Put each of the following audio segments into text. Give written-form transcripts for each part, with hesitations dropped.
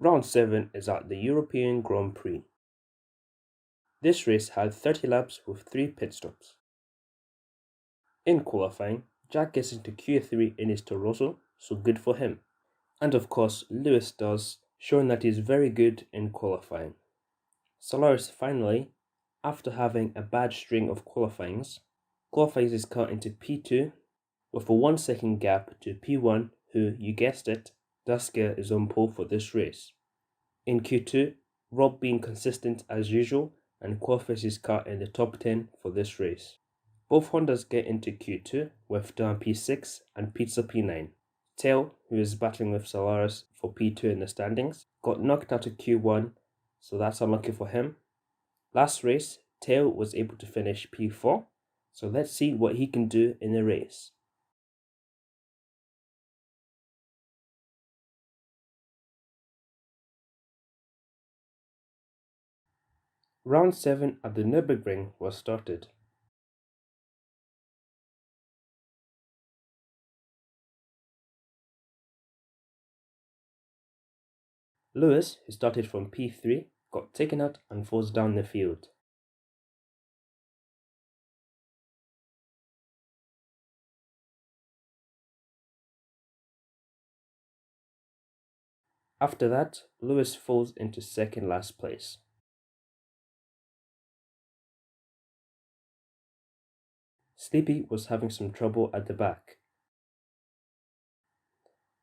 Round 7 is at the European Grand Prix. This race had 30 laps with 3 pit stops. In qualifying, Jack gets into Q3 in his Toro, so good for him. And of course, Lewis does, showing that he's very good in qualifying. Solaris finally, after having a bad string of qualifies his car into P2 with a 1 second gap to P1, who, you guessed it, Dasker is on pole for this race. In Q2, Rob being consistent as usual and qualifies his car in the top 10 for this race. Both Hondas get into Q2 with Dan P6 and Pizza P9. Tail, who is battling with Solaris for P2 in the standings, got knocked out of Q1, so that's unlucky for him. Last race, Tail was able to finish P4, so let's see what he can do in the race. Round 7 at the Nürburgring was started. Lewis, who started from P3, got taken out and falls down the field. After that, Lewis falls into second last place. Sleepy was having some trouble at the back.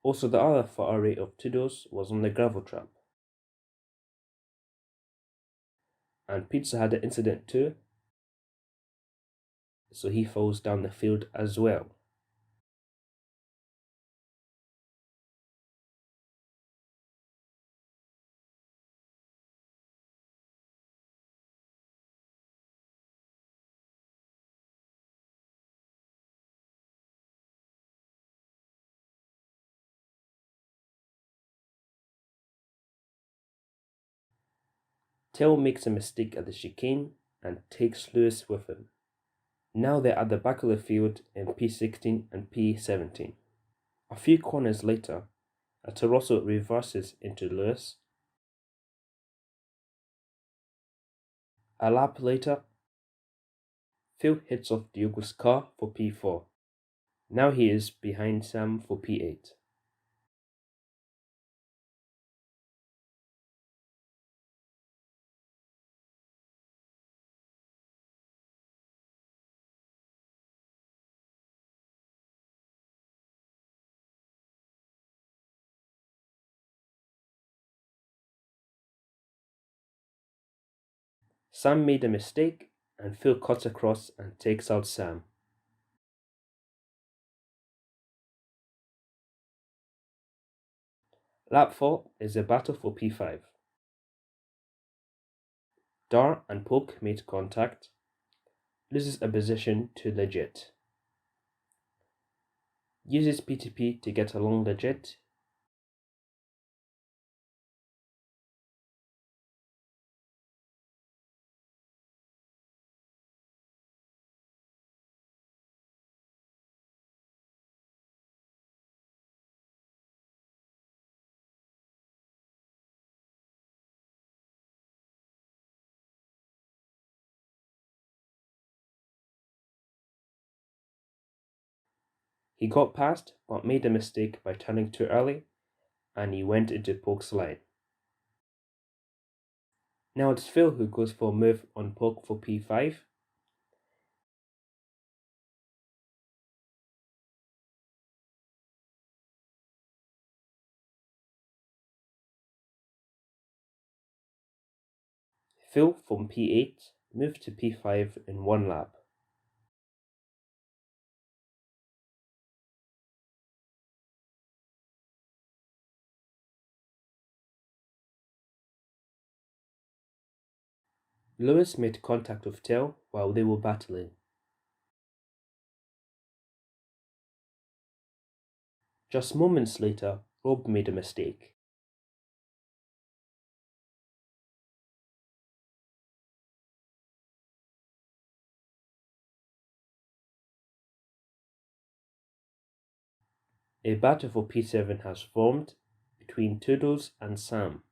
Also, the other Ferrari of Tudor's was on the gravel trap. And Pizza had an incident too, so he falls down the field as well. Tail makes a mistake at the chicane and takes Lewis with him. Now they're at the back of the field in P16 and P17. A few corners later, a Toro reverses into Lewis. A lap later, Phil hits off Diogo's car for P4. Now he is behind Sam for P8. Sam made a mistake and Phil cuts across and takes out Sam. Lap 4 is a battle for P5. Dar and Poke made contact, loses a position to Legit. Uses P2P to get along Legit. He got past but made a mistake by turning too early and he went into Poke's line. Now it's Phil who goes for a move on Poke for P5. Phil from P8 moved to P5 in one lap. Lewis made contact with Tail while they were battling. Just moments later, Rob made a mistake. A battle for P7 has formed between Toodles and Sam.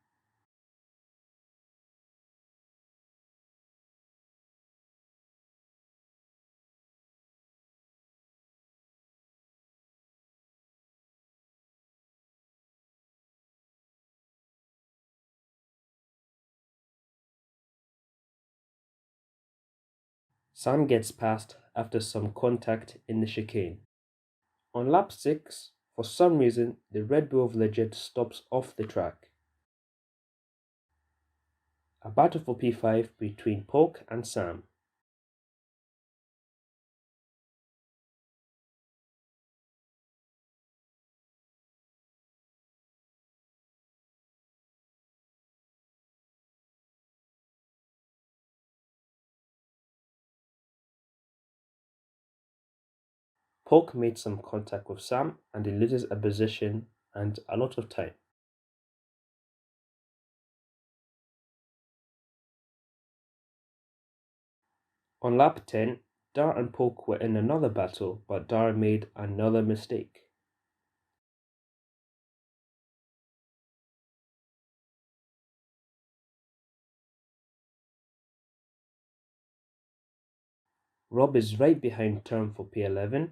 Sam gets past after some contact in the chicane. On lap 6, for some reason, the Red Bull of Legend stops off the track. A battle for P5 between Polk and Sam. Polk made some contact with Sam and he loses a position and a lot of time. On lap 10, Dar and Polk were in another battle, but Dar made another mistake. Rob is right behind Term for P11.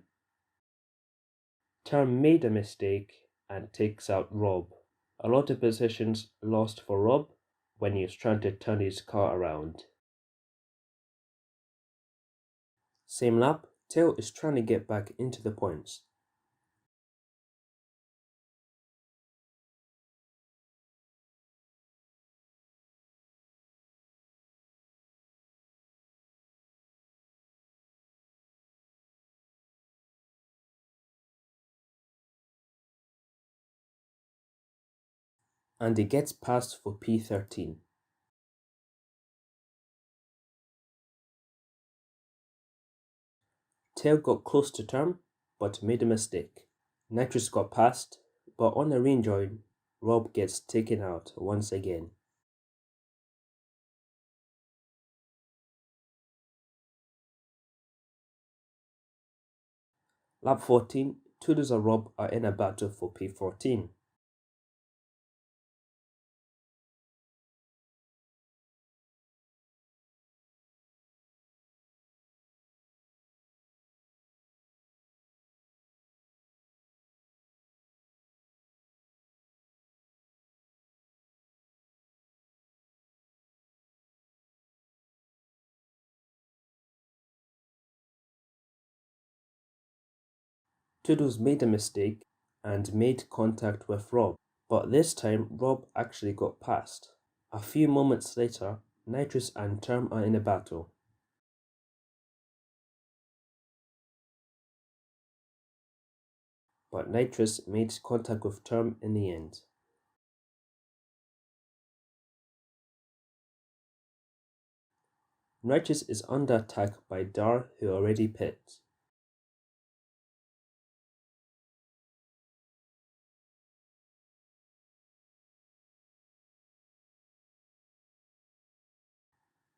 Term made a mistake and takes out Rob. A lot of positions lost for Rob when he was trying to turn his car around. Same lap, Tail is trying to get back into the points. And he gets past for P13. Tail got close to Term, but made a mistake. Nitrous got past, but on the rejoin, Rob gets taken out once again. Lap 14, Toodles and Rob are in a battle for P14. Toodles made a mistake and made contact with Rob, but this time Rob actually got past. A few moments later, Nitrous and Term are in a battle. But Nitrous made contact with Term in the end. Nitrous is under attack by Dar, who already pit.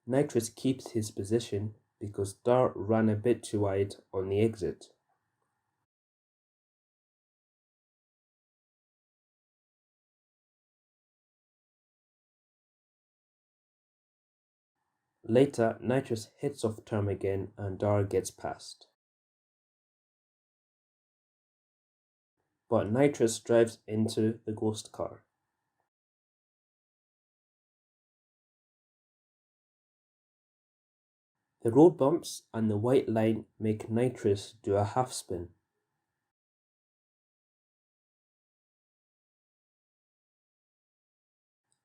Nitrous keeps his position because Dar ran a bit too wide on the exit. Later, Nitrous hits off Term again and Dar gets past. But Nitrous drives into the ghost car. The road bumps and the white line make Nitrous do a half spin.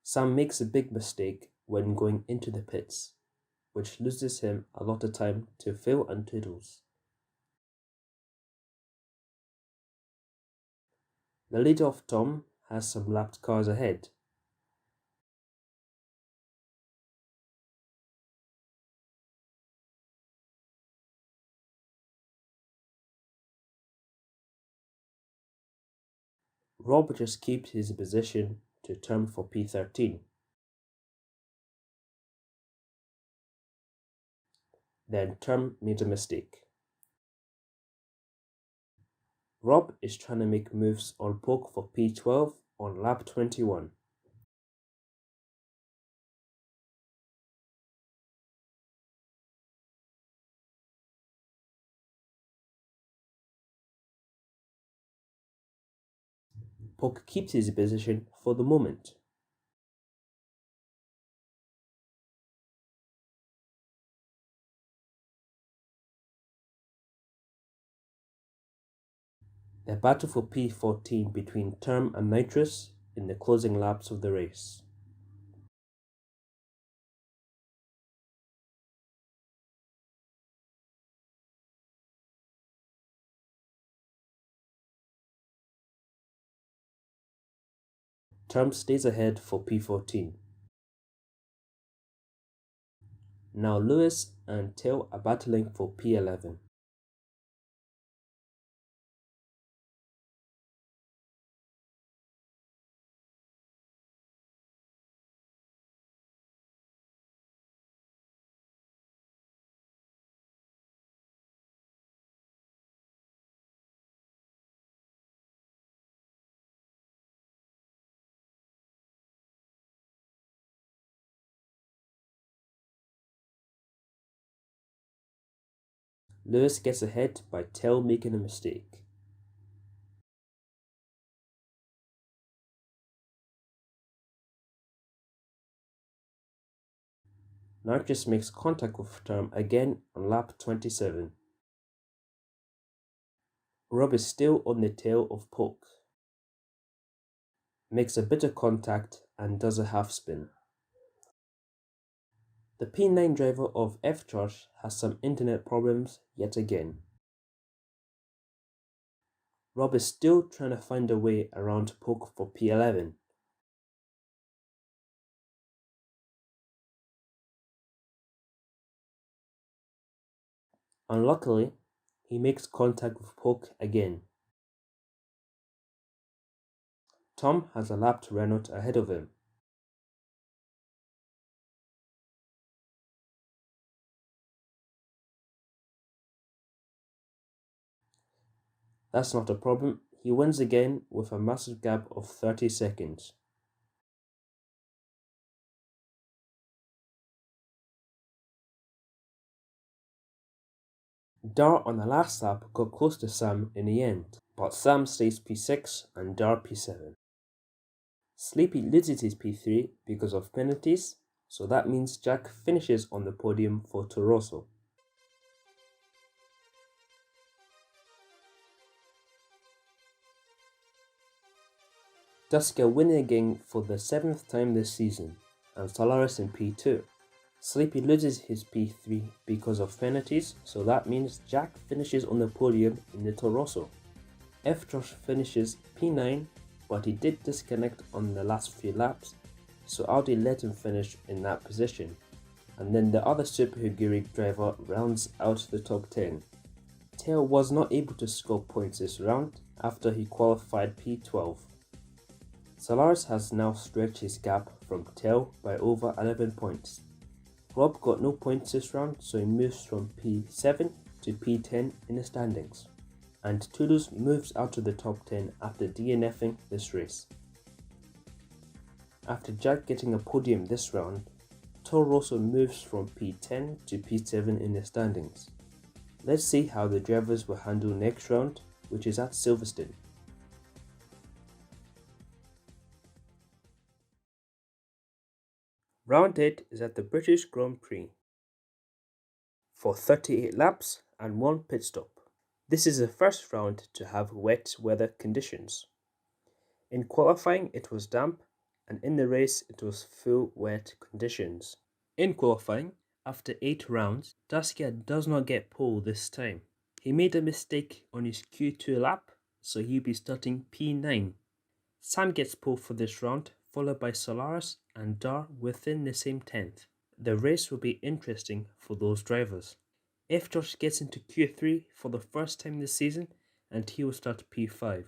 Sam makes a big mistake when going into the pits, which loses him a lot of time to Phil and Toodles. The leader of Tom has some lapped cars ahead. Rob just keeps his position to turn for P13. Then Term made a mistake. Rob is trying to make moves on Polk for P12 on lap 21. Polk keeps his position for the moment. A battle for P14 between Term and Nitrous in the closing laps of the race. Term stays ahead for P14. Now Lewis and Tail are battling for P11. Lewis gets ahead by Tail making a mistake. Nitrous makes contact with Term again on lap 27. Rob is still on the tail of Polk. Makes a bit of contact and does a half spin. The P9 driver of F-Charge has some internet problems yet again. Rob is still trying to find a way around Polk for P11. Unluckily, he makes contact with Polk again. Tom has a lapped Renault ahead of him. That's not a problem, he wins again with a massive gap of 30 seconds. Dar on the last lap got close to Sam in the end, but Sam stays P6 and Dar P7. Sleepy loses his P3 because of penalties, so that means Jack finishes on the podium for Toro Rosso. Duskia winning again for the 7th time this season, and Solaris in P2. Sleepy loses his P3 because of penalties, so that means Jack finishes on the podium in the Toro Rosso. F-Josh finishes P9, but he did disconnect on the last few laps, so Audi let him finish in that position, and then the other Super Higuri driver rounds out the top 10. Tail was not able to score points this round after he qualified P12. Solaris has now stretched his gap from Tail by over 11 points. Rob got no points this round, so he moves from P7 to P10 in the standings. And Toulouse moves out of the top 10 after DNFing this race. After Jack getting a podium this round, Toro Rosso moves from P10 to P7 in the standings. Let's see how the drivers will handle next round, which is at Silverstone. Round 8 is at the British Grand Prix for 38 laps and 1 pit stop. This is the first round to have wet weather conditions. In qualifying it was damp, and in the race it was full wet conditions. In qualifying, after 8 rounds, Duskia does not get pole this time. He made a mistake on his Q2 lap, so he'll be starting P9. Sam gets pole for this round, followed by Solaris and Dar within the same 10th. The race will be interesting for those drivers. F-Josh gets into Q3 for the first time this season, and he will start P5.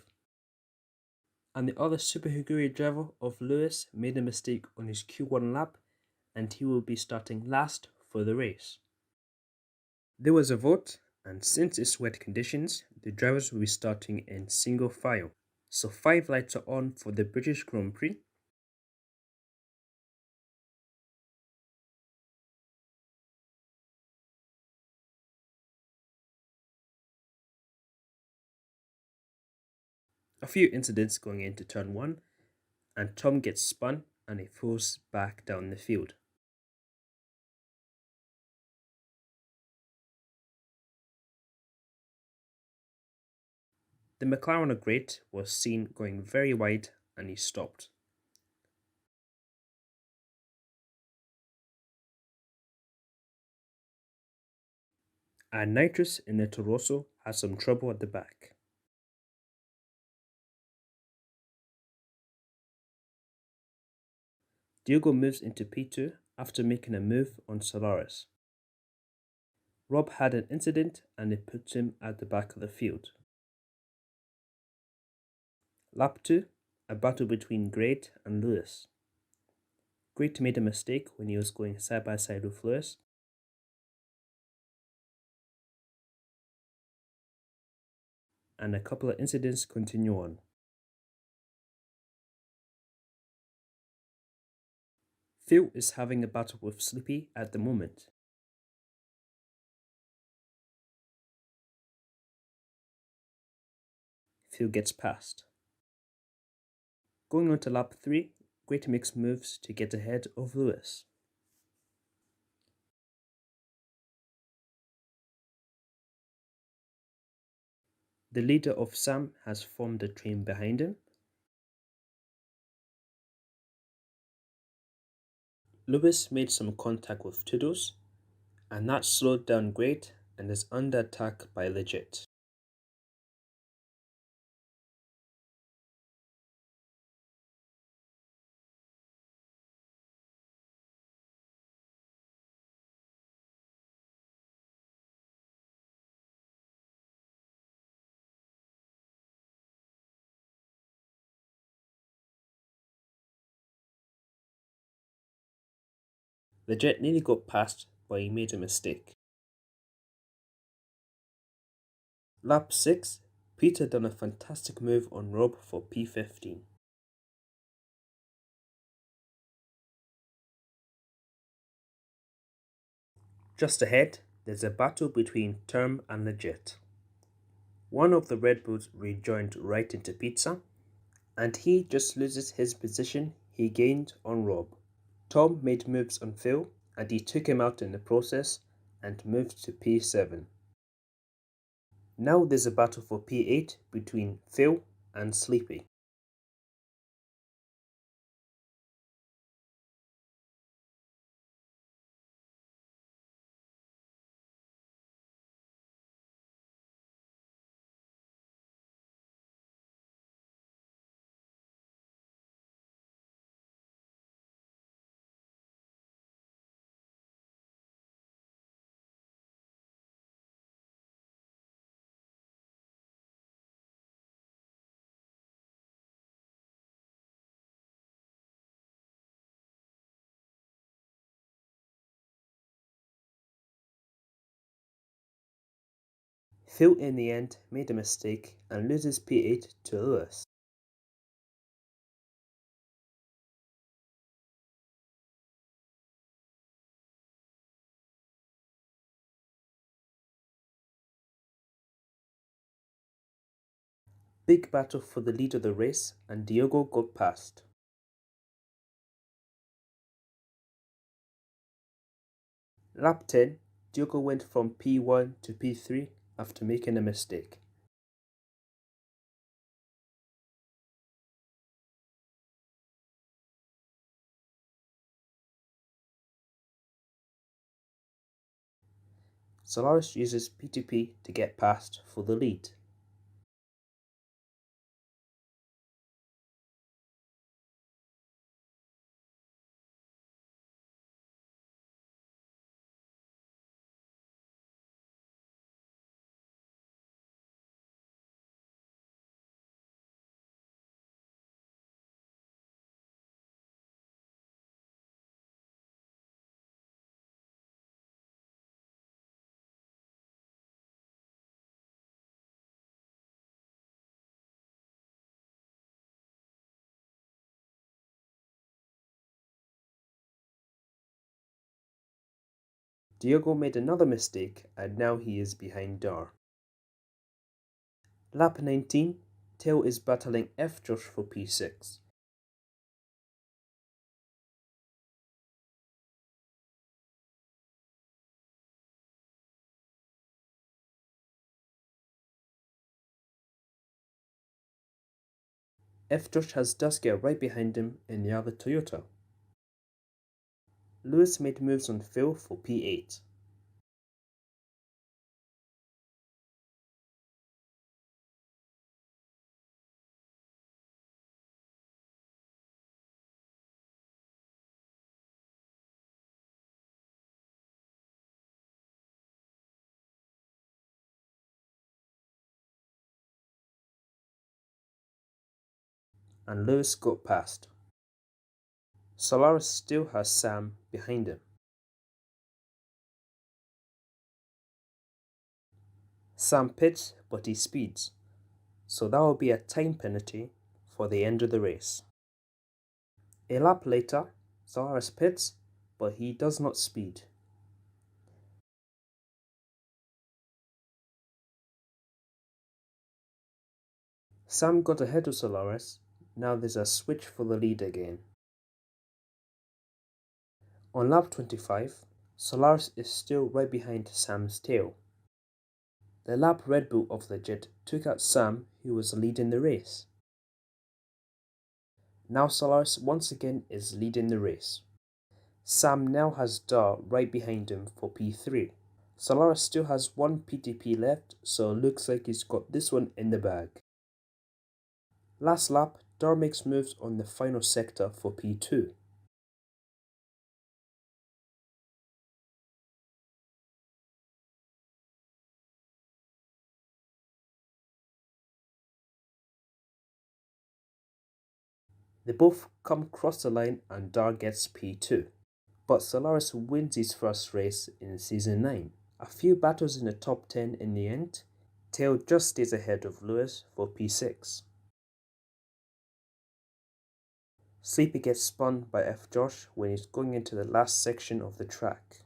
And the other Super Higuri driver of Lewis made a mistake on his Q1 lap, and he will be starting last for the race. There was a vote, and since it's wet conditions, the drivers will be starting in single file. So 5 lights are on for the British Grand Prix. A few incidents going into turn 1, and Tom gets spun and he falls back down the field. The McLaren grate was seen going very wide and he stopped. And Nitrous in the Toro has some trouble at the back. Diogo moves into P2 after making a move on Solaris. Rob had an incident and it puts him at the back of the field. Lap 2, a battle between Great and Lewis. Great made a mistake when he was going side by side with Lewis. And a couple of incidents continue on. Phil is having a battle with Sleepy at the moment. Phil gets past. Going on to lap 3, Great makes moves to get ahead of Lewis. The leader of Sam has formed a train behind him. Lewis made some contact with Toodles, and that slowed down Great and is under attack by Legit. Legit nearly got past, but he made a mistake. Lap 6, Peter done a fantastic move on Rob for P15. Just ahead, there's a battle between Term and Legit. One of the Red Bulls rejoined right into Pizza, and he just loses his position he gained on Rob. Tom made moves on Phil, and he took him out in the process and moved to P7. Now there's a battle for P8 between Phil and Sleepy. Phil in the end made a mistake and loses P8 to Lewis. Big battle for the lead of the race and Diogo got past. Lap 10, Diogo went from P1 to P3 after making a mistake. Solaris uses P2P to get past for the lead. Diogo made another mistake and now he is behind Dar. Lap 19, Tail is battling F. Josh for P6. F. Josh has Duskia right behind him in the other Toyota. Lewis made moves on Phil for P8. And Lewis got past. Solaris still has Sam behind him. Sam pits, but he speeds, so that will be a time penalty for the end of the race. A lap later, Solaris pits, but he does not speed. Sam got ahead of Solaris, now there's a switch for the lead again. On lap 25, Solaris is still right behind Sam's tail. The lap Red Bull of the Jet took out Sam, who was leading the race. Now Solaris once again is leading the race. Sam now has Dar right behind him for P3. Solaris still has one PTP left, so it looks like he's got this one in the bag. Last lap, Dar makes moves on the final sector for P2. They both come across the line and Dar gets P2. But Solaris wins his first race in Season 9. A few battles in the top 10 in the end, Tail just stays ahead of Lewis for P6. Sleepy gets spun by F. Josh when he's going into the last section of the track.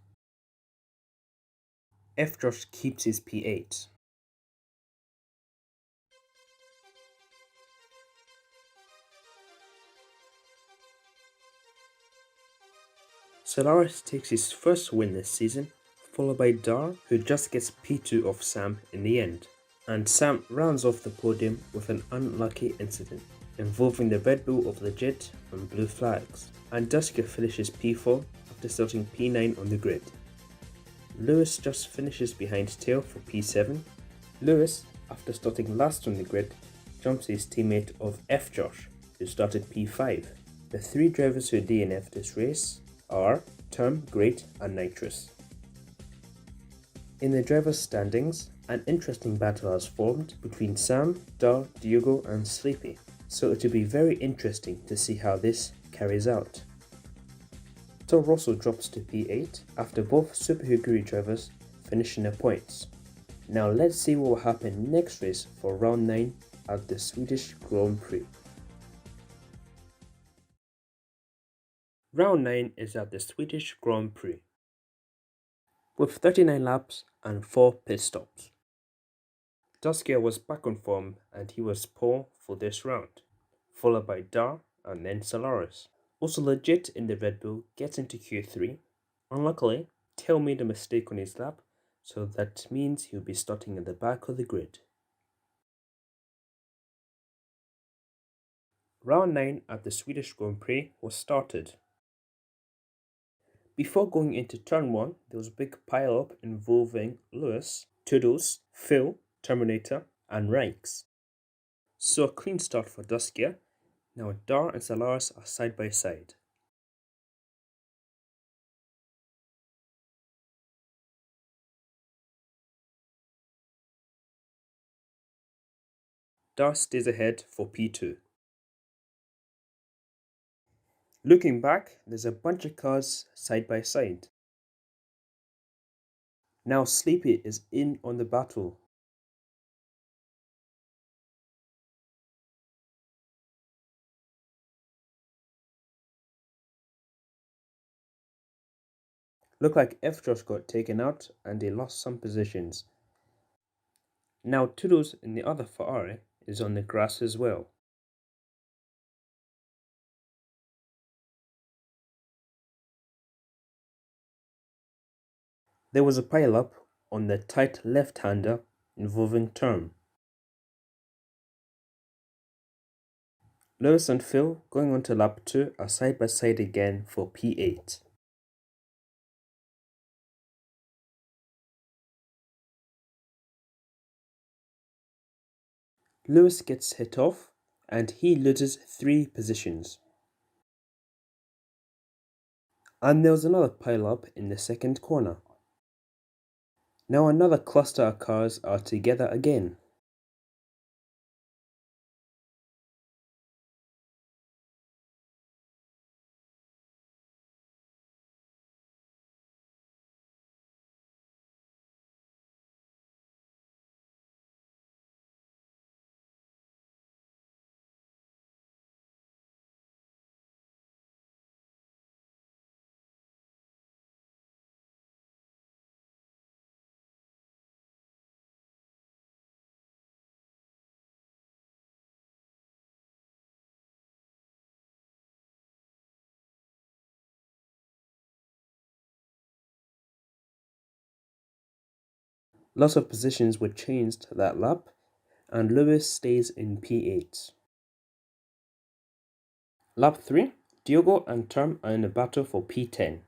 F. Josh keeps his P8. Solaris takes his first win this season, followed by Dar, who just gets P2 off Sam in the end. And Sam rounds off the podium with an unlucky incident involving the Red Bull of the Jet and blue flags, and Duskia finishes P4 after starting P9 on the grid. Lewis just finishes behind Tail for P7. Lewis, after starting last on the grid, jumps his teammate of F. Josh, who started P5. The three drivers who DNF'd this race are Term, Great and Nitrous. In the drivers' standings, an interesting battle has formed between Sam, Dar, Diogo and Sleepy, so it will be very interesting to see how this carries out. Toro Rosso drops to P8 after both Super Huguri drivers finish in their points. Now let's see what will happen next race for round 9 at the Swedish Grand Prix. Round 9 is at the Swedish Grand Prix, with 39 laps and 4 pit stops. Duskia was back on form and he was pole for this round, followed by Dar and then Solaris. Also legit in the Red Bull gets into Q3. Unluckily, Tail made a mistake on his lap, so that means he'll be starting at the back of the grid. Round 9 at the Swedish Grand Prix was started. Before going into turn 1, there was a big pile-up involving Lewis, Toodles, Phil, Terminator, and Ranks. So a clean start for Duskia. Now Dar and Solaris are side by side. Dar stays ahead for P2. Looking back, there's a bunch of cars side by side. Now Sleepy is in on the battle. Looked like F. Josh got taken out and he lost some positions. Now Toodles in the other Ferrari is on the grass as well. There was a pile-up on the tight left-hander involving Term. Lewis and Phil going on to lap 2 are side by side again for P8. Lewis gets hit off and he loses 3 positions. And there was another pile-up in the second corner. Now another cluster of cars are together again. Lots of positions were changed that lap, and Lewis stays in P8. Lap 3, Diogo and Term are in a battle for P10.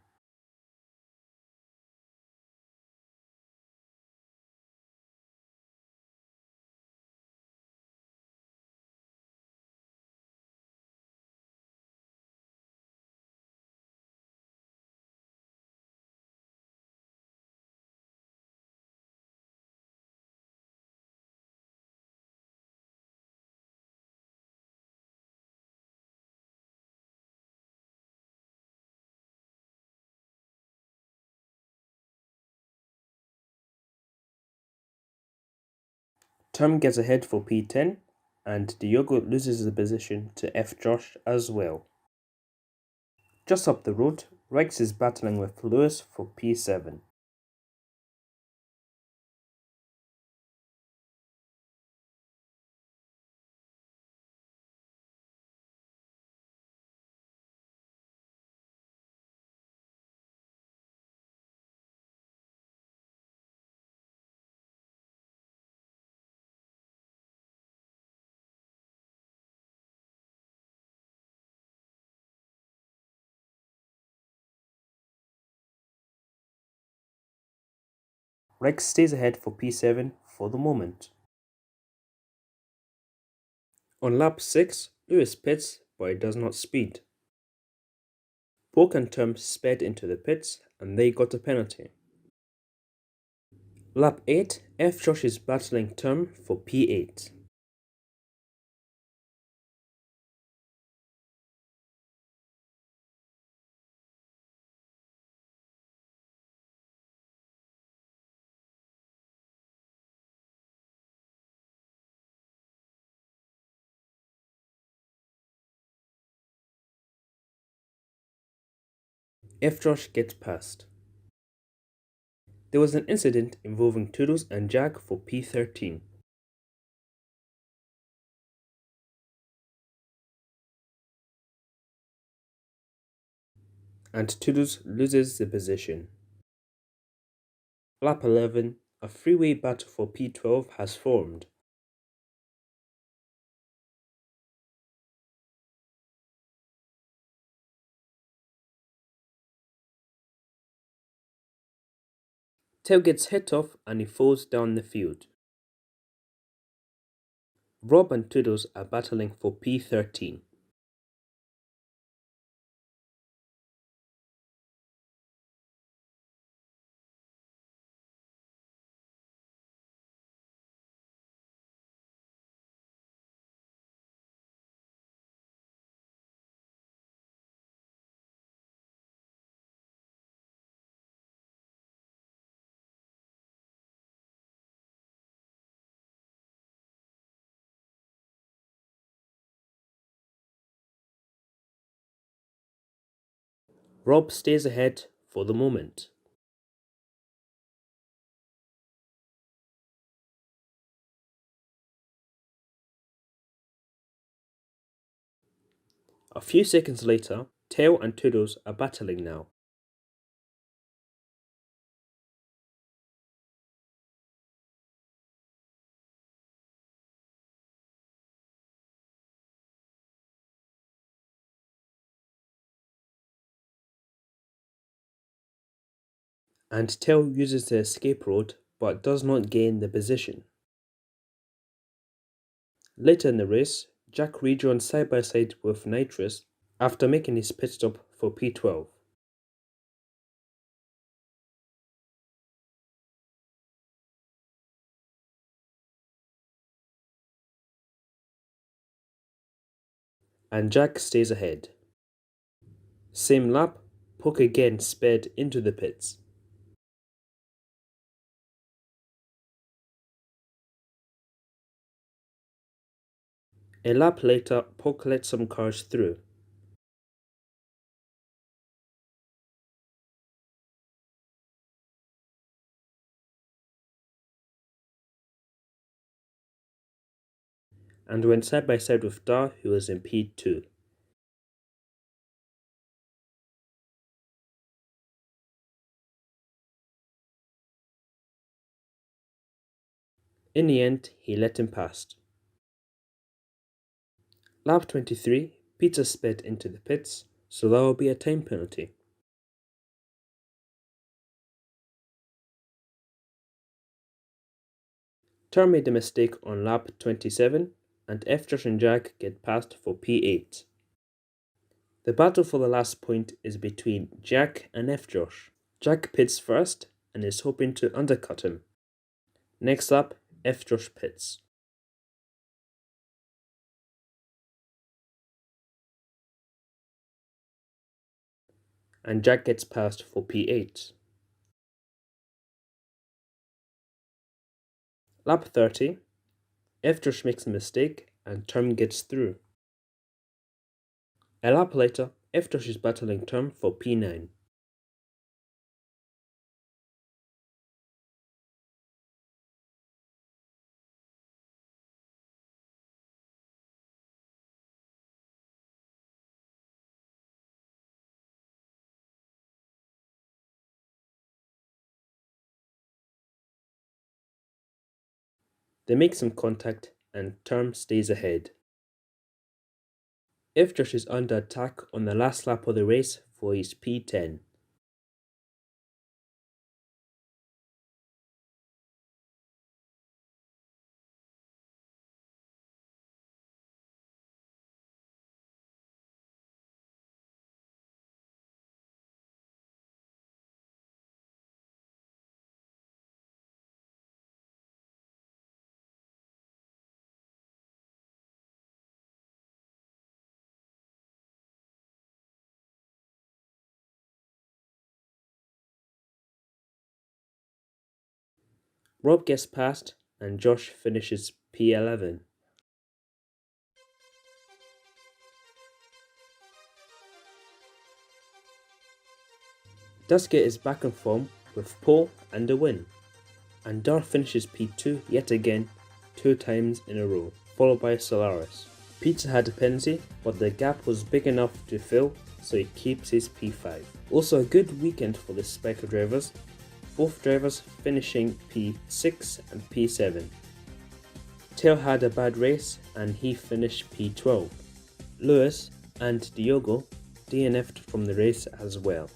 Term gets ahead for P10, and Diogo loses the position to F. Josh as well. Just up the road, Rex is battling with Lewis for P7. Rex stays ahead for P7 for the moment. On lap 6, Lewis pits, but he does not speed. Polk and Term sped into the pits, and they got a penalty. Lap 8, F. Josh is battling Term for P8. F. Josh gets past. There was an incident involving Toodles and Jack for P13. And Toodles loses the position. Lap 11, a freeway battle for P12 has formed. Tail gets hit off and he falls down the field. Rob and Toodles are battling for P13. Rob stays ahead for the moment. A few seconds later, Tail and Toodles are battling now. And Tail uses the escape road but does not gain the position. Later in the race, Jack rejoins side by side with Nitrous after making his pit stop for P12. And Jack stays ahead. Same lap, Puck again sped into the pits. A lap later, Puck let some cars through. And went side by side with Dar, who was in P2. In the end, he let him pass. Lap 23, Peter sped into the pits, so there will be a time penalty. Tar made a mistake on lap 27, and F. Josh and Jack get passed for P8. The battle for the last point is between Jack and F. Josh. Jack pits first and is hoping to undercut him. Next up, F. Josh pits. And Jack gets passed for P8. Lap 30, F. Josh makes a mistake and Term gets through. A lap later, F. Josh is battling Term for P9. They make some contact and Term stays ahead. F. Josh is under attack on the last lap of the race for his P10. Rob gets past and Josh finishes P11. Dusky is back in form with pole and a win, and Dar finishes P2 yet again 2 times in a row, followed by Solaris. Peter had a penalty, but the gap was big enough to fill, so he keeps his P5. Also a good weekend for the Spiker drivers, both drivers finishing P6 and P7. Tail had a bad race and he finished P12. Lewis and Diogo DNF'd from the race as well.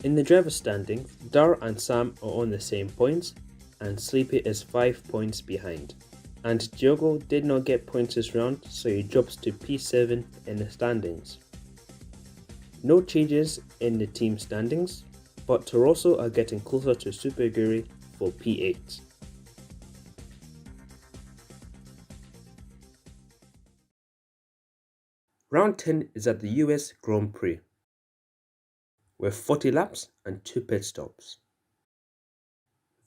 In the driver standings, Dar and Sam are on the same points and Sleepy is 5 points behind. And Diogo did not get points this round, so he drops to P7 in the standings. No changes in the team standings, but Torosso are getting closer to Super Guri for P8. Round 10 is at the US Grand Prix, with 40 laps and 2 pit stops.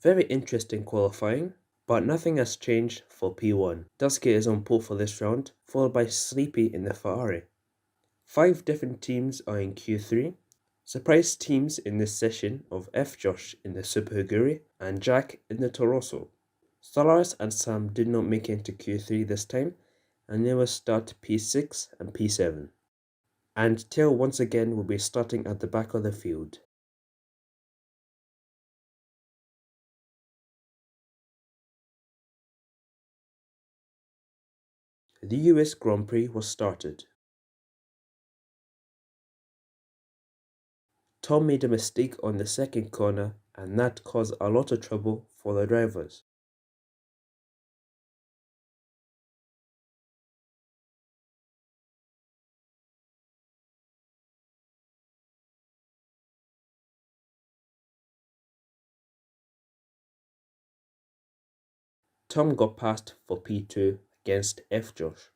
Very interesting qualifying, but nothing has changed for P1. Dusky is on pole for this round, followed by Sleepy in the Ferrari. 5 different teams are in Q3. Surprise teams in this session of F. Josh in the Super Huguri and Jack in the Torosso. Solaris and Sam did not make it into Q3 this time, and they will start P6 and P7. And tail once again will be starting at the back of the field. The US Grand Prix was started. Tom made a mistake on the second corner and that caused a lot of trouble for the drivers. Tom got passed for P2 against F. Josh.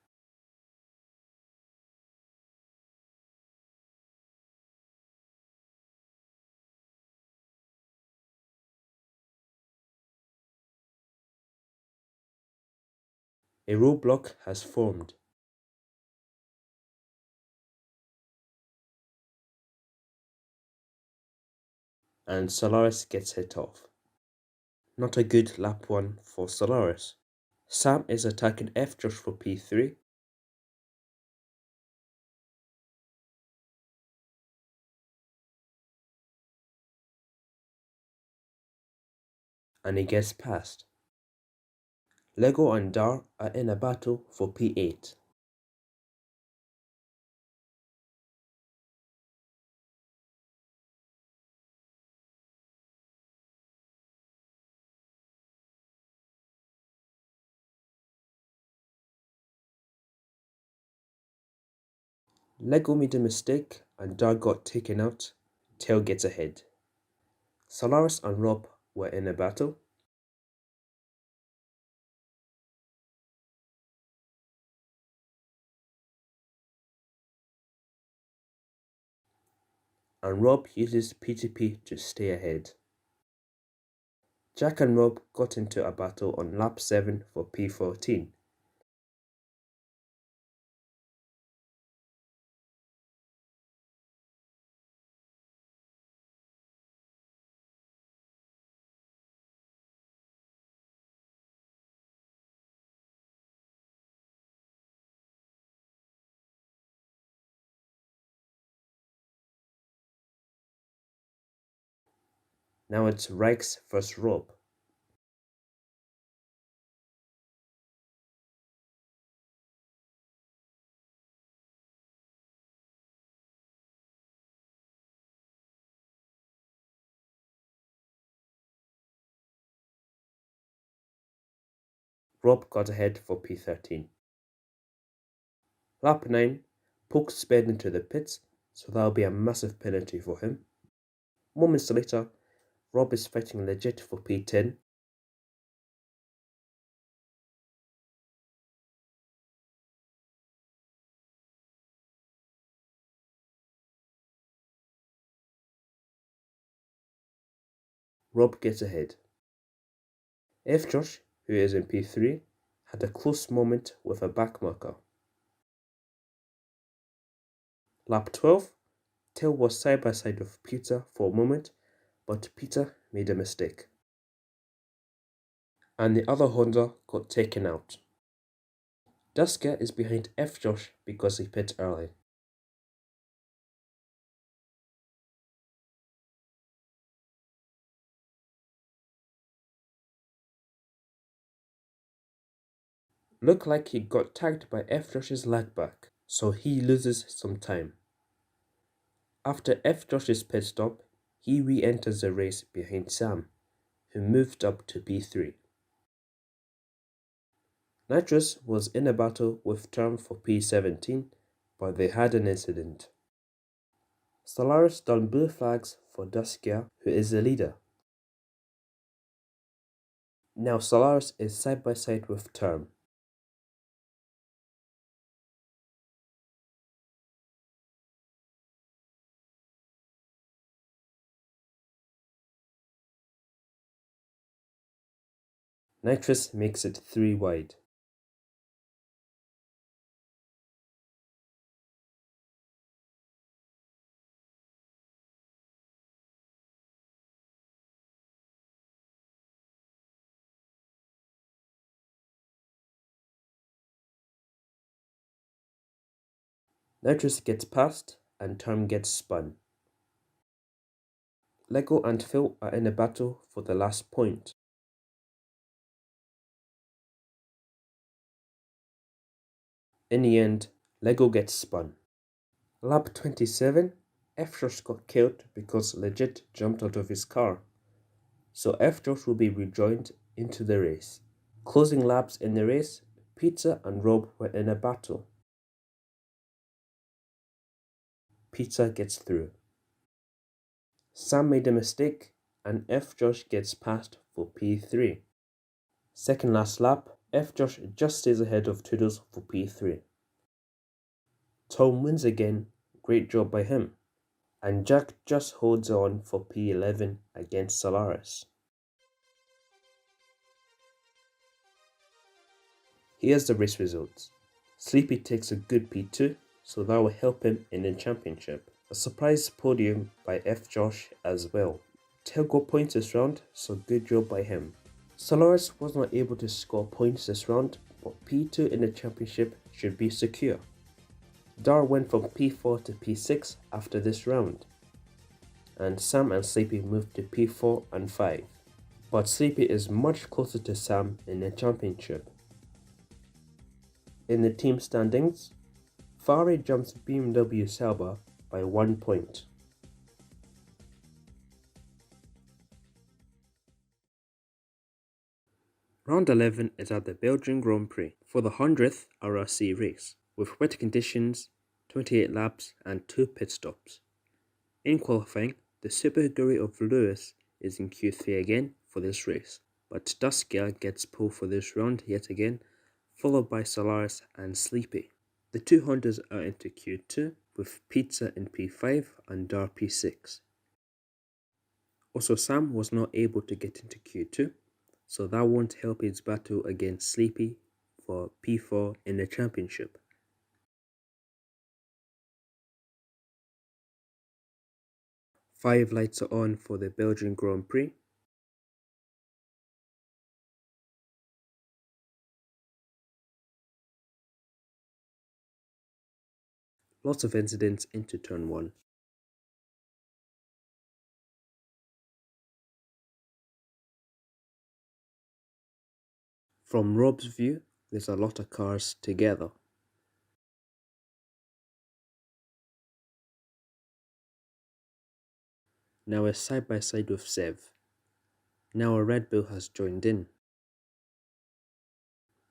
A roadblock has formed. And Solaris gets hit off. Not a good lap 1 for Solaris. Sam is attacking F. Josh for P3. And he gets past. Lego and Dar are in a battle for P8. Lego made a mistake and Dar got taken out. Tail gets ahead. Solaris and Rob were in a battle. And Rob uses P2P to stay ahead. Jack and Rob got into a battle on lap 7 for P14. Now it's Rikes vs Rob. Rob got ahead for P13. Lap 9, Poke sped into the pits, so that'll be a massive penalty for him. Moments later, Rob is fighting legit for P10. Rob gets ahead. F. Josh, who is in P3, had a close moment with a back marker. Lap 12, Tail was side by side with Peter for a moment, but Peter made a mistake. And the other Honda got taken out. Dusker is behind F. Josh because he pit early. Looked like he got tagged by F. Josh's lag back, so he loses some time. After F. Josh's pit stop, he re-enters the race behind Sam, who moved up to P3. Nitrous was in a battle with Term for P17, but they had an incident. Solaris done blue flags for Duskia, who is the leader. Now Solaris is side by side with Term. Nitrous makes it 3 wide. Nitrous gets passed and Term gets spun. Lego and Phil are in a battle for the last point. In the end, Lego gets spun. Lap 27, F-Josh got killed because Legit jumped out of his car, so F-Josh will be rejoined into the race. Closing laps in the race, Pizza and Rob were in a battle. Pizza gets through. Sam made a mistake and F-Josh gets passed for P3. Second last lap, F-Josh just stays ahead of Toodles for P3. Tom wins again, great job by him. And Jack just holds on for P11 against Solaris. Here's the race results. Sleepy takes a good P2, so that will help him in the championship. A surprise podium by F-Josh as well. Tail got points this round, so good job by him. Solaris was not able to score points this round, but P2 in the championship should be secure. Dar went from P4 to P6 after this round, and Sam and Sleepy moved to P4 and 5. But Sleepy is much closer to Sam in the championship. In the team standings, Fari jumps BMW Sauber by 1 point. Round 11 is at the Belgian Grand Prix for the 100th RRC race, with wet conditions, 28 laps and 2 pit stops. In qualifying, the Super Guri of Lewis is in Q3 again for this race, but Duskia gets pole for this round yet again, followed by Solaris and Sleepy. The two Hondas are into Q2, with Pizza in P5 and Dar P6. Also, Sam was not able to get into Q2, so that won't help his battle against Sleepy for P4 in the championship. Five lights are on for the Belgian Grand Prix. Lots of incidents into turn 1. From Rob's view, there's a lot of cars together. Now a side by side with Sev. Now a Red Bull has joined in,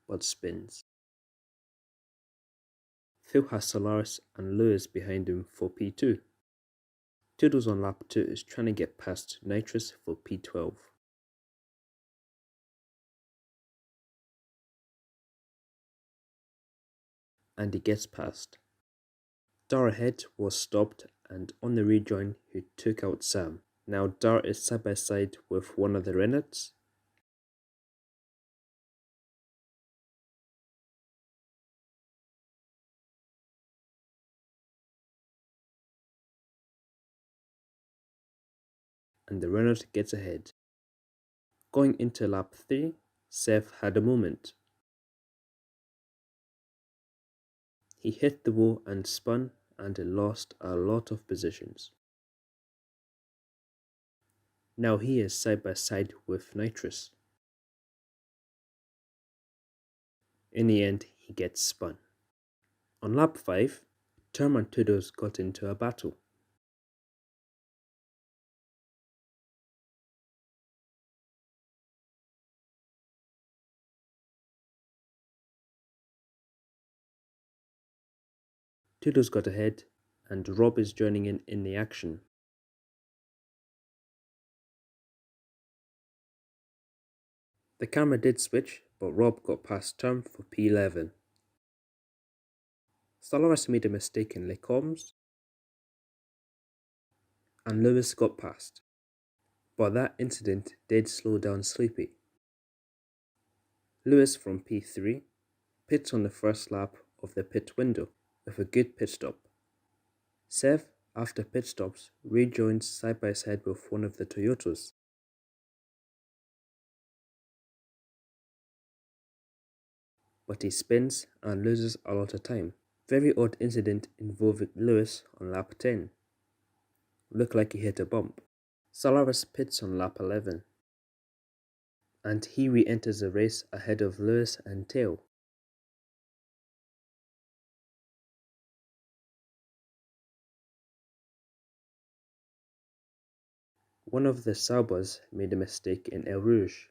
but spins. Phil has Solaris and Lewis behind him for P2. Toodles on lap 2 is trying to get past Nitrous for P12. And he gets past. Dar ahead was stopped and on the rejoin he took out Sam. Now Dar is side by side with one of the Renaults. And the Renault gets ahead. Going into lap 3, Sev had a moment. He hit the wall and spun and lost a lot of positions. Now he is side by side with Nitrous. In the end, he gets spun. On lap 5, Term and Toodles got into a battle. Toodles got ahead, and Rob is joining in the action. The camera did switch, but Rob got past Term for P11. Solaris made a mistake in Les Combs, and Lewis got past. But that incident did slow down Sleepy. Lewis from P3 pits on the first lap of the pit window with a good pit stop. Sev, after pit stops, rejoins side by side with one of the Toyotas. But he spins and loses a lot of time. Very odd incident involving Lewis on lap 10. Looked like he hit a bump. Solaris pits on lap 11, and he re-enters the race ahead of Lewis and Tail. One of the Saubers made a mistake in Eau Rouge.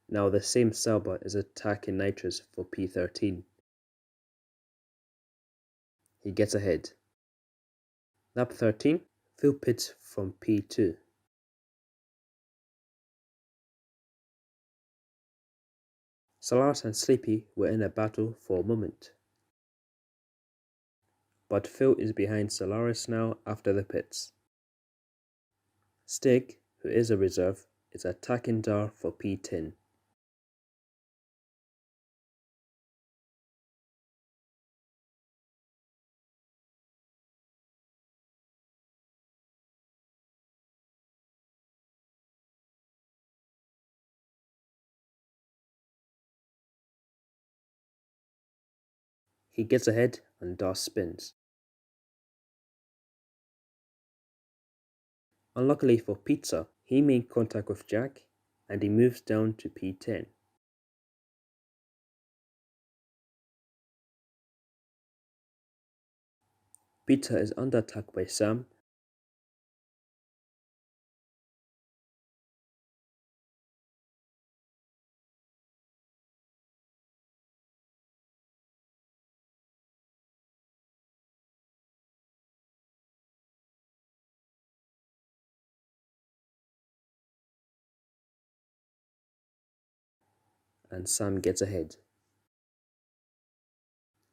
Now the same Sauber is attacking nitrous for P13. He gets ahead. Lap 13, Phil pits from P2. Solaris and Sleepy were in a battle for a moment, but Phil is behind Solaris now after the pits. Stig, who is a reserve, is attacking Dar for P10. He gets ahead and Dar spins. Unluckily for Pizza, he made contact with Jack and he moves down to P10. Pizza is under attack by Sam, and Sam gets ahead.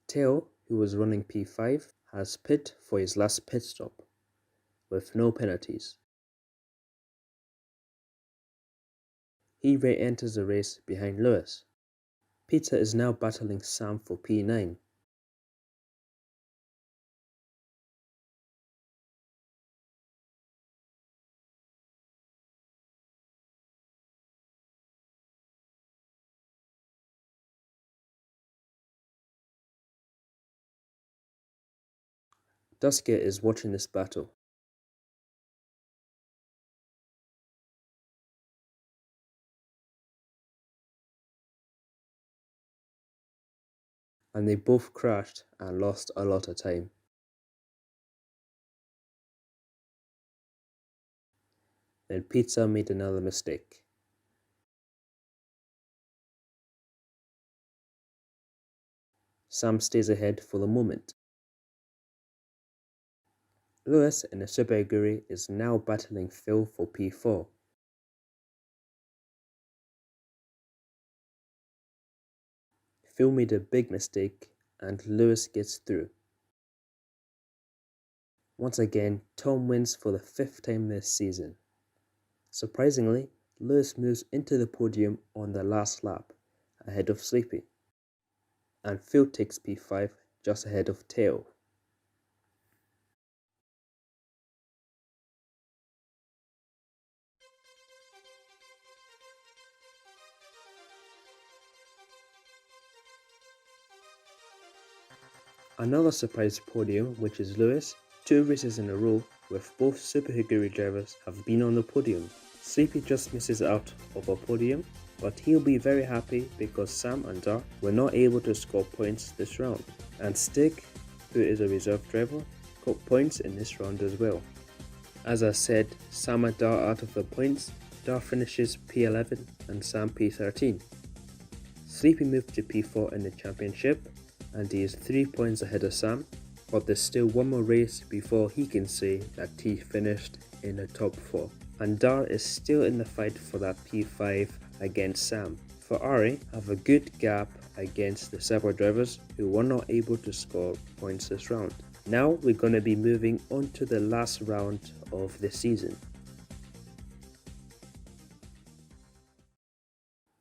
Tail, who was running P5, has pit for his last pit stop, with no penalties. He re-enters the race behind Lewis. Peter is now battling Sam for P9. Duskia is watching this battle. And they both crashed and lost a lot of time. Then Pizza made another mistake. Sam stays ahead for the moment. Lewis in a Super Aguri is now battling Phil for P4. Phil made a big mistake and Lewis gets through. Once again, Tom wins for the 5th time this season. Surprisingly, Lewis moves into the podium on the last lap, ahead of Sleepy. And Phil takes P5 just ahead of Tail. Another surprise podium, which is Lewis, 2 races in a row with both Super Higuri drivers have been on the podium. Sleepy just misses out of a podium, but he'll be very happy because Sam and Dar were not able to score points this round. And Stig, who is a reserve driver, got points in this round as well. As I said, Sam and Dar out of the points, Dar finishes P11 and Sam P13. Sleepy moved to P4 in the championship, and he is 3 points ahead of Sam, but there's still one more race before he can say that he finished in the top 4. And Dar is still in the fight for that P5 against Sam. Ferrari have a good gap against the Sauber drivers who were not able to score points this round. Now we're going to be moving on to the last round of the season.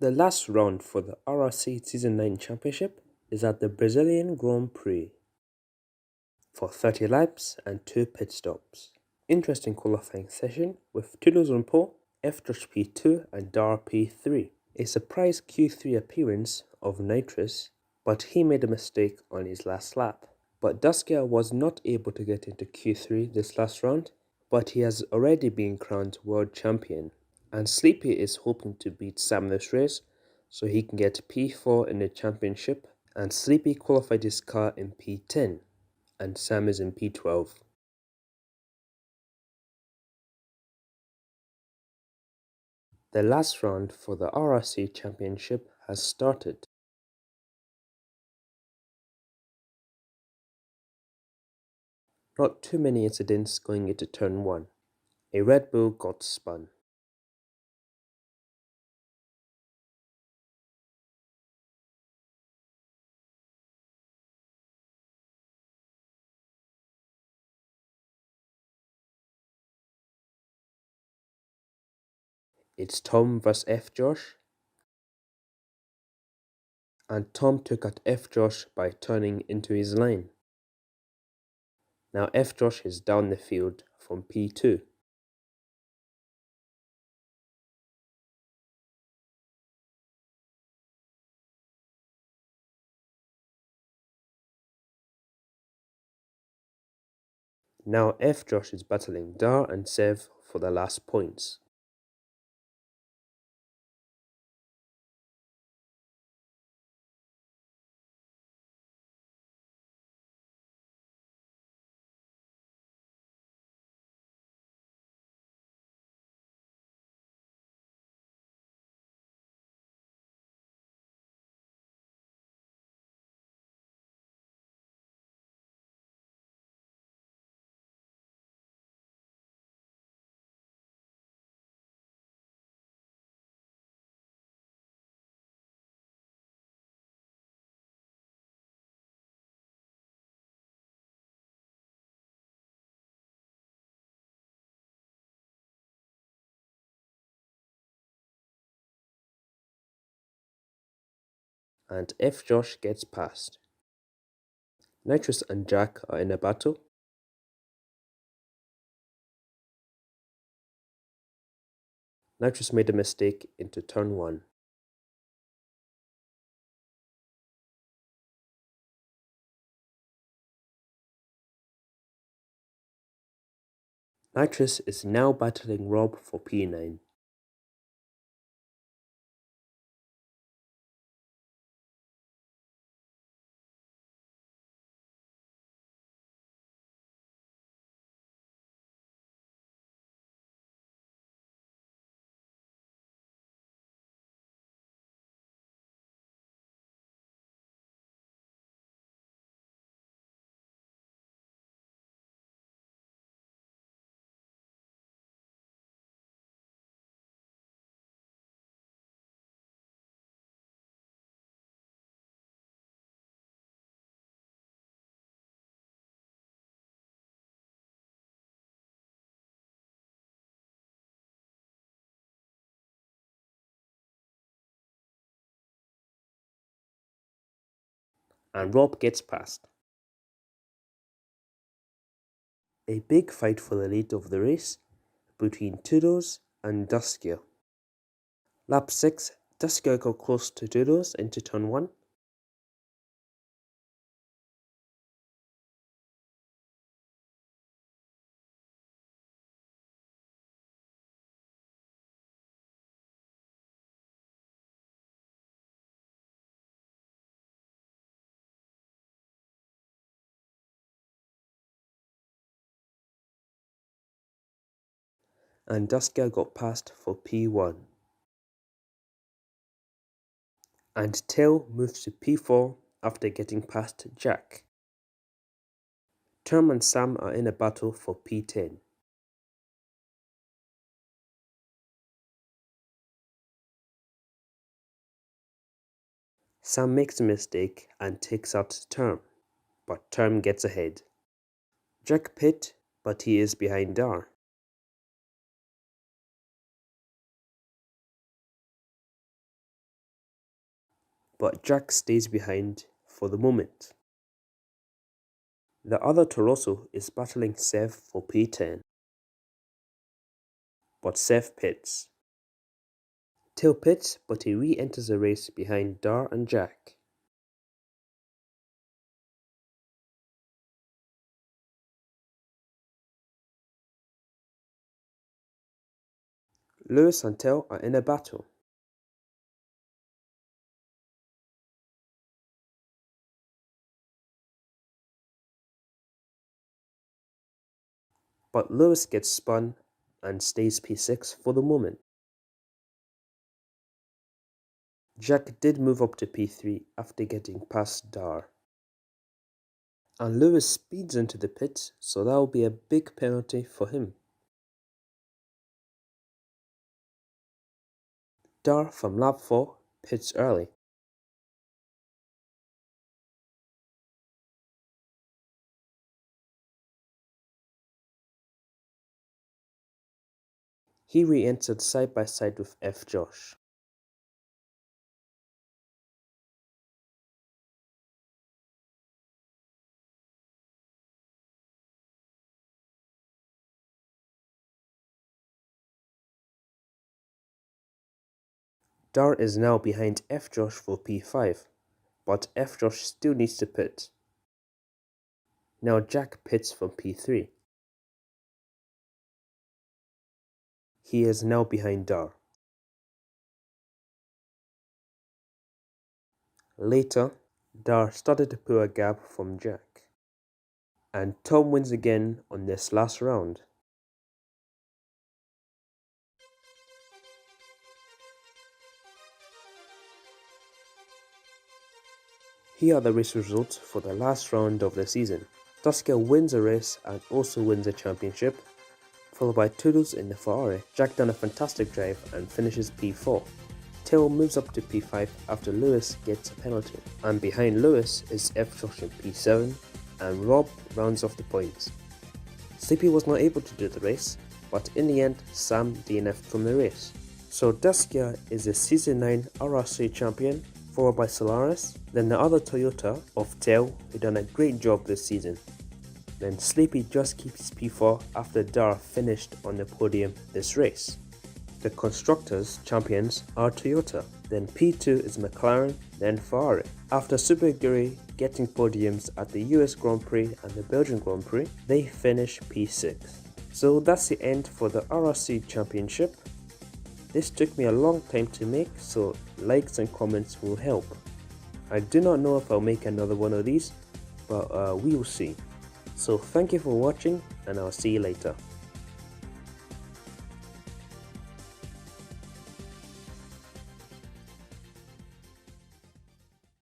The last round for the RRC Season 9 Championship is at the Brazilian Grand Prix for 30 laps and 2 pit stops. Interesting qualifying session with Toulouse on pole, F P2 and Dar P3. A surprise Q3 appearance of Nitrous, but he made a mistake on his last lap. But Duskia was not able to get into Q3 this last round, but he has already been crowned world champion. And Sleepy is hoping to beat Sam this race so he can get P4 in the championship, and Sleepy qualified his car in P10 and Sam is in P12. The last round for the RRC championship has started. Not too many incidents going into turn 1. A Red Bull got spun. It's Tom vs F Josh, and Tom took out F Josh by turning into his line. Now F Josh is down the field from P2. Now F Josh is battling Dar and Sev for the last points. And F Josh gets past. Nitrous and Jack are in a battle. Nitrous made a mistake into turn 1. Nitrous is now battling Rob for P9. And Rob gets past. A big fight for the lead of the race between Toodles and Duskia. Lap 6, Duskia got close to Toodles into turn 1. And Duskia got past for P1. And Tail moves to P4 after getting past Jack. Term and Sam are in a battle for P10. Sam makes a mistake and takes out Term, but Term gets ahead. Jack pit, but he is behind Dar. But Jack stays behind for the moment. The other Torosso is battling Sev for P10, but Sev pits. Till pits, but he re-enters the race behind Dar and Jack. Lewis and Till are in a battle. But Lewis gets spun and stays P6 for the moment. Jack did move up to P3 after getting past Dar. And Lewis speeds into the pits, so that will be a big penalty for him. Dar from lap 4 pits early. He re-entered side by side with F. Josh. Dar is now behind F. Josh for P5, but F. Josh still needs to pit. Now Jack pits from P3. He is now behind Dar. Later, Dar started to pull a gap from Jack. And Tom wins again on this last round. Here are the race results for the last round of the season. Tusker wins a race and also wins a championship, followed by Toodles in the Ferrari. Jack done a fantastic drive and finishes P4. Till moves up to P5 after Lewis gets a penalty. And behind Lewis is F. Josh in P7 and Rob rounds off the points. Sleepy was not able to do the race, but in the end Sam DNF'd from the race. So Tusker is the Season 9 RRC champion, followed by Solaris, then the other Toyota of Till, who done a great job this season. Then Sleepy just keeps P4 after Dar finished on the podium this race. The Constructors champions are Toyota, then P2 is McLaren, then Ferrari. After Super Guri getting podiums at the US Grand Prix and the Belgian Grand Prix, they finish P6. So that's the end for the RRC Championship. This took me a long time to make, so likes and comments will help. I do not know if I'll make another one of these, but we will see. So thank you for watching, and I'll see you later.